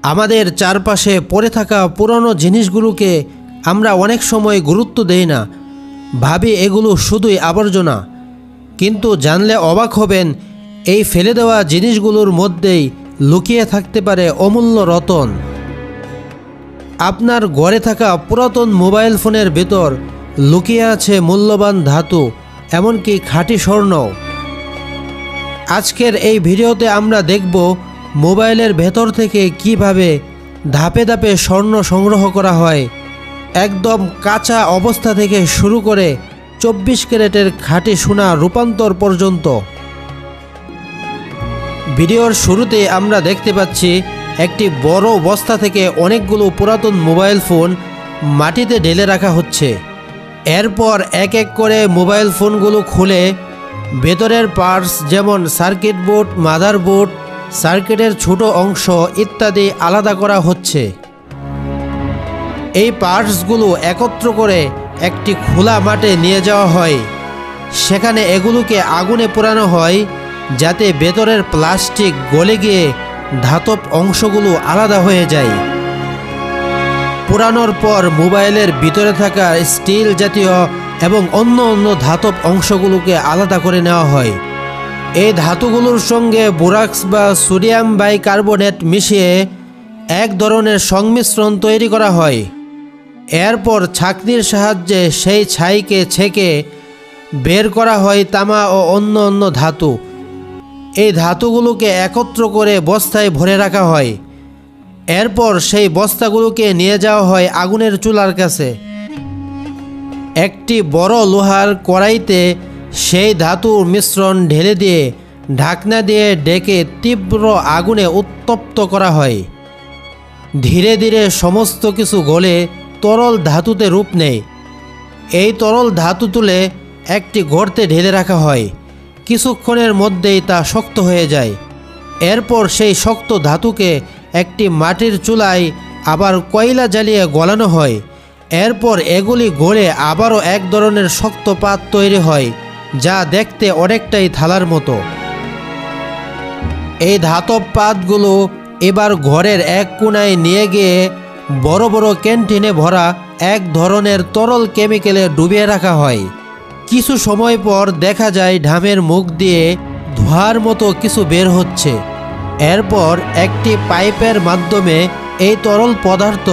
আমাদের চারপাশে পড়ে থাকা পুরনো জিনিসগুলোকে আমরা অনেক সময় গুরুত্ব দেই না, ভাবি এগুলো শুধুই আবর্জনা। কিন্তু জানলে অবাক হবেন, এই ফেলে দেওয়া জিনিসগুলোর মধ্যেই লুকিয়ে থাকতে পারে অমূল্য রতন। আপনার ঘরে থাকা পুরাতন মোবাইল ফোনের ভেতর লুকিয়ে আছে মূল্যবান ধাতু, এমনকি খাঁটি স্বর্ণ। আজকের এই ভিডিওতে আমরা দেখব মোবাইলের ভেতর থেকে কিভাবে ধাপে ধাপে স্বর্ণ সংগ্রহ করা হয়, একদম কাঁচা অবস্থা থেকে শুরু করে 24 ক্যারেটের খাঁটি সোনা রূপান্তর পর্যন্ত। ভিডিওর শুরুতে আমরা দেখতে পাচ্ছি একটি বড় বস্তা থেকে অনেকগুলো পুরাতন মোবাইল ফোন মাটিতে ঢেলে রাখা হচ্ছে। এরপর এক এক করে মোবাইল ফোনগুলো খুলে ভেতরের পার্টস যেমন সার্কিট বোর্ড, মাদারবোর্ড, সার্কিটের ছোট অংশ ইত্যাদি আলাদা করা হচ্ছে। এই পার্টসগুলো একত্র করে একটি খোলা মাঠে নিয়ে যাওয়া হয়। সেখানে এগুলোকে আগুনে পোড়ানো হয় যাতে ভেতরের প্লাস্টিক গলে গিয়ে ধাতব অংশগুলো আলাদা হয়ে যায়। পোড়ানোর পর মোবাইলের ভিতরে থাকা স্টিল জাতীয় এবং অন্য ধাতব অংশগুলোকে আলাদা করে নেওয়া হয়। এই ধাতুগুলোর সঙ্গে বোরাক্স বা সোডিয়াম বাইকার্বনেট মিশিয়ে এক ধরনের সংমিশ্রণ তৈরি করা হয়। এরপর ছাঁকনির সাহায্যে সেই ছাইকে ছেঁকে বের করা হয় তামা ও অন্য ধাতু। এই ধাতুগুলোকে একত্র করে বস্তায় ভরে রাখা হয়। এরপর সেই বস্তাগুলোকে নিয়ে যাওয়া হয় আগুনের চুলার কাছে। একটি বড় লোহার কড়াইতে সেই ধাতুর মিশ্রণ ঢেলে দিয়ে ঢাকনা দিয়ে ঢেকে তীব্র আগুনে উত্তপ্ত করা হয়। ধীরে ধীরে সমস্ত কিছু গলে তরল ধাতুতে রূপ নেয়। এই তরল ধাতু তুলে একটি গর্তে ঢেলে রাখা হয়। কিছুক্ষণের মধ্যেই তা শক্ত হয়ে যায়। এরপর সেই শক্ত ধাতুকে একটি মাটির চুলায় আবার কয়লা জ্বালিয়ে গলানো হয়। এরপর এগুলি গলে আবারও এক ধরনের শক্ত পাত তৈরি হয়, যা দেখতে অনেকটাই থালার মতো। এই ধাতব পাতগুলো এবার ঘরের এক কোণায় নিয়ে গিয়ে বড় বড় ক্যান্টিনে ভরা এক ধরনের তরল কেমিক্যালে ডুবিয়ে রাখা হয়। কিছু সময় পর দেখা যায় ঢামের মুখ দিয়ে ধোঁয়ার মতো কিছু বের হচ্ছে। এরপর একটি পাইপের মাধ্যমে এই তরল পদার্থ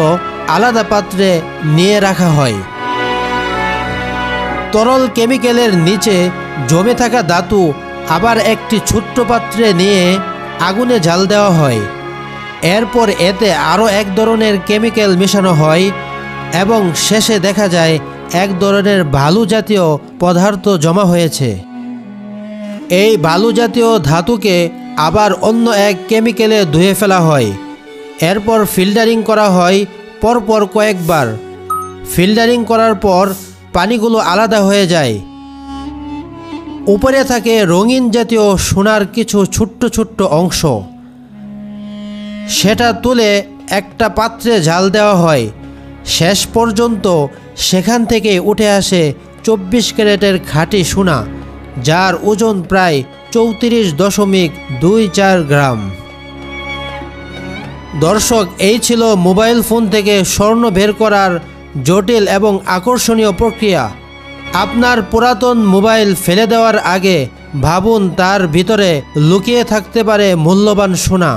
আলাদা পাত্রে নিয়ে রাখা হয়। তরল কেমিক্যালের নিচে জমে থাকা ধাতু আবার একটি ছোট্ট পাত্রে নিয়ে আগুনে জ্বাল দেওয়া হয়। এরপর এতে আরও এক ধরনের কেমিক্যাল মেশানো হয় এবং শেষে দেখা যায় এক ধরনের বালু জাতীয় পদার্থ জমা হয়েছে। এই বালু জাতীয় ধাতুকে আবার অন্য এক কেমিক্যালে ধুয়ে ফেলা হয়। এরপর ফিল্টারিং করা হয় পরপর কয়েকবার। ফিল্টারিং করার পর পানিগুলো আলাদা হয়ে যায়। উপরে থাকে রঙিন জাতীয় সোনার কিছু ছোট্ট ছোট্ট অংশ। সেটা তুলে একটা পাত্রে জ্বাল দেওয়া হয়। শেষ পর্যন্ত সেখান থেকে উঠে আসে 24 ক্যারেটের খাঁটি সোনা, যার ওজন প্রায় 34.24 গ্রাম। দর্শক, এই ছিল মোবাইল ফোন থেকে স্বর্ণ বের করার জটিল এবং আকর্ষণীয় প্রক্রিয়া। আপনার পুরাতন মোবাইল ফেলে দেওয়ার আগে ভাবুন তার ভিতরে লুকিয়ে থাকতে পারে মূল্যবান সোনা।